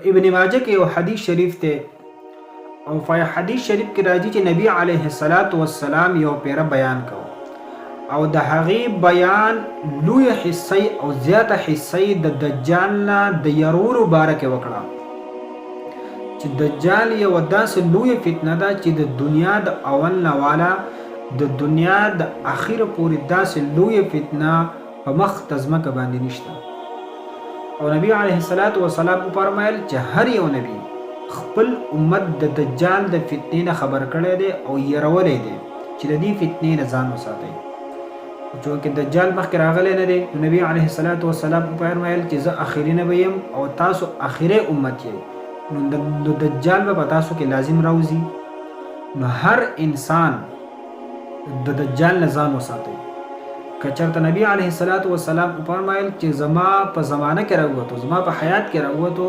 ابن ماجه کې یو حدیث شریف ته او په حدیث شریف کې راځي چې نبی علیه الصلاۃ والسلام یو پیره بیان کو او د هغې بیان لوی حصې او زیاته حصې د دجال نه د يرولو باره کې وکړه چې دجال یو داسې لوی فتنه ده چې د دنیا د اول نه والا د دنیا د اخر پورې داسې لوی فتنه په مخ تزمکه باندې نشته او نبی علیه الصلاۃ والسلام فرمایل چې هر یو نبی خپل امت د دجال د فتنې نه خبر کړی دی او يرولې دی چې د دې فتنې نه ځان وساتي چونکه دجال مخکې راغلی نه دی نبی علیه الصلاۃ والسلام فرمایل چې زه اخري نبی یم او تاسو اخري امت یې نو د دجال به تاسو کې لازم راوځي نو هر انسان د دجال نه ځان وساتي که چېرته نبی علیه الصلاۃ والسلام فرمایل چې زما په زمانه کې راووتو زما په حیات کې راووتو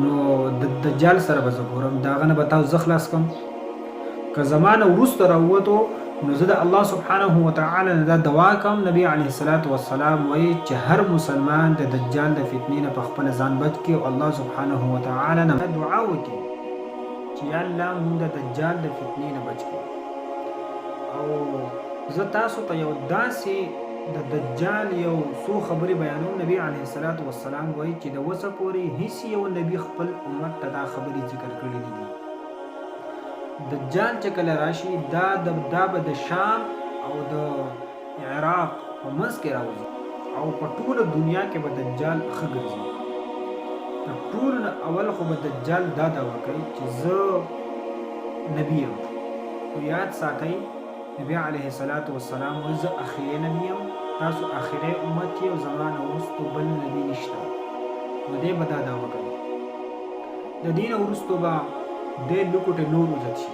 نو د دجال سره به زه ګورم د هغه نه به تاسو زه خلاص کړم که زمانه وروسته راووتو نو زه د الله سبحانه وتعالی نه دا دعا کوم نبی علیه الصلاۃ والسلام وایي چې هر مسلمان د دجال د فتنې نه په خپل ځان بچ کړي او الله سبحانه وتعالی نه دعا وکړي چې یا الله موږ د دجال د فتنې نه بچ کړي او زه تاسو ته یو داسې د دجال یو څو خبرې بیانوم نبی علیه الصلاۃ والسلام وایي چې د اوسه پورې هیڅ یو نبی خپل امت ته دا خبرې ذکر کړي نه دي دجال چې کله راشي دا به د شام او د عراق په منځ کې راوځي او په ټوله دنیا کې به دجال ښه ګرځي تر ټولو نه اول خو به دجال دا دعوه کوي چې زه نبی یم خو یاد ساتئ نبی علیه الصلاۃ والسلام وایي زه اخري نبی یم تاسو اخري امت یې او زما نه وروسته بل نبی نشته نو دی به دا دعوه کوي د دې نه وروسته به دی لوکوټې نور وزت شي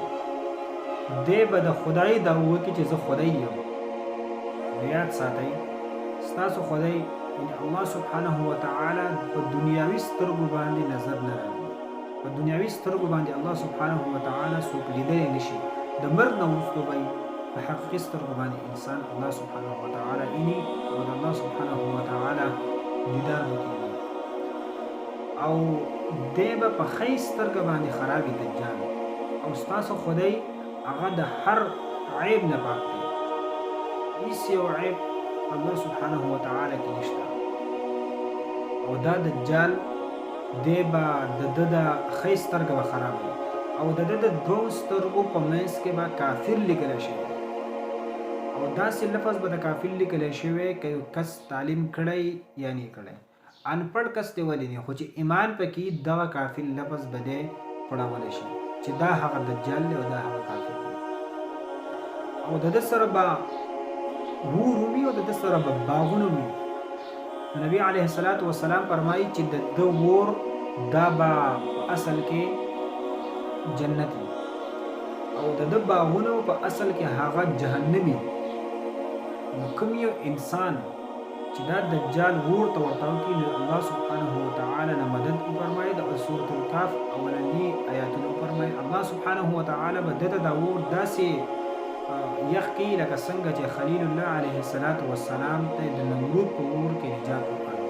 دی به د خدای دعوه وکړي چې زه خدای یم یاد ساتئ ستاسو خدای یعنې الله سبحانه وتعالی په دنیاوي سترګو باندې نظر نه راوړي په دنیاوي سترګو باندې الله سبحانه وتعالی څوک لیدلی نه شي د مرګ نه وروسته به په حقیقي سترګو باندې انسان الله سبحانه وتعالی ویني او د الله سبحانه وتعالی دیدار وکړي او دی به په ښی سترګه باندې خرابي دجال او ستاسو خدای هغه د هر عیب نه پاک دی هیڅ یو عیب الله سبحانه وتعالی کې نشته او دا دجال دی به د ده د ښی سترګه به خراب وي او د ده د دوو سترګو په منځ کې به کافر لیکلی شوی او داسې لفظ به د کافر لیکلی شوی که یو کس تعلیم کړی یا نه کړی انپړ کس دی ولې نه خو چې ایمان پکې دغه کافر لفظ به دی پړولی شي چې دا هغه دجال دی او دا هغه کافر دی او د ده سره به ور وي او د ده سره به باغونه وي نبی علیه الصلاۃ والسلام فرمایي چې د ده ور دا به په اصل کې جنت وي او د ده باغونه په اصل کې هغه جهنمي نو کوم یو انسان چې دا دجال ور ته ورته وکړي نو الله سبحانه وتعالی نه مدد وفرمایي د سورة الکهف اولني آیاتونه وفرمایي الله سبحانه وتعالی به ده ته دا ور داسې یخ کړي لکه څنګه چې خلیل الله علیه الصلاۃ والسلام ته د نمرود په اور کې نجات ورکړی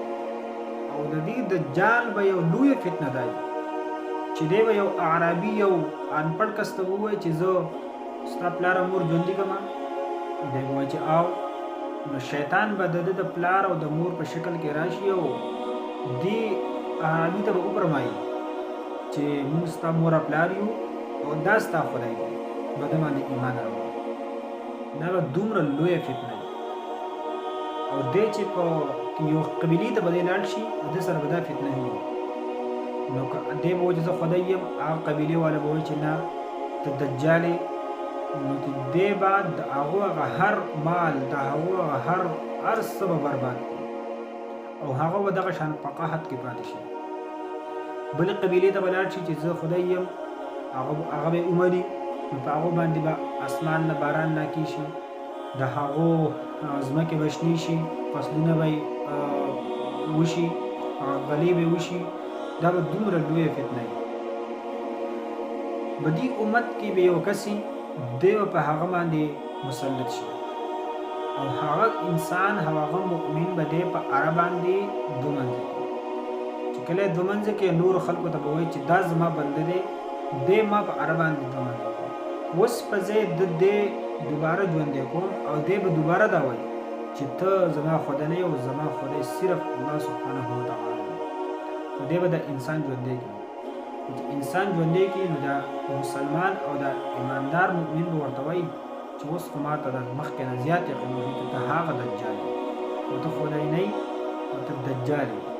او د دې دجال به یو لویه فتنه دی چې دی به یو اعرابي یو انپړ کس ته ووایي چې زه ستا پلار او مور ژوندي کړم دی به وایي چې او نو شیطان به د ده د پلار او د مور په شکل کې راشي او دې اعرابي ته به وفرمایي چې موږ ستا مور او پلار یو او دا ستا خدای دی به ده باندې ایمان راوړه دا به دومره لویه فتنه وي او دی چې په یو قبیلې ته به دی لاړ شي د ده سره به دا فتنه وي نو دی به وایي چې زه خدای یم هغه قبیلې والا به وایي چې نه ته دجال یې نو دی به د هغو هغه هر مال د هغو هغه هر څه به برباد کړي او هغه به دغه شان په قحط کې پاتې شي بلې قبیلې ته به لاړ شي چې زه خدای یم هغه به ومني نو په هغو باندې به اسمان نه باران ناکې شي د هغو ځمکې به شنې شي فصلونه به وشي غلې به وشي دا به دومره لویه فتنه وي په دې امت کې به یو کس دی به په هغه باندې مسلط شي او هغه انسان هغه مؤمن به دی په اره باندې دومنځي چې کله دوه منځ کې نور خلکو ته به وایي چې دا زما بنده دی دی ما په اره باندې دومره اوس په ځای د دې دوباره ژوندی کوم او دی به دوباره دا وایي چې ته زما خدای نه یې او زما خدای صرف الله سبحانه وتعالی نو دی به د انسان ژوندی کړي چې انسان ژوندی کړي نو دا مسلمان او دا ایماندار مؤمن به ورته وایي چې اوس خو ما ته د مخکې نه زیات یقین وشي چې ته هغه دجال یې او ته خدای نه یې او ته دجال یې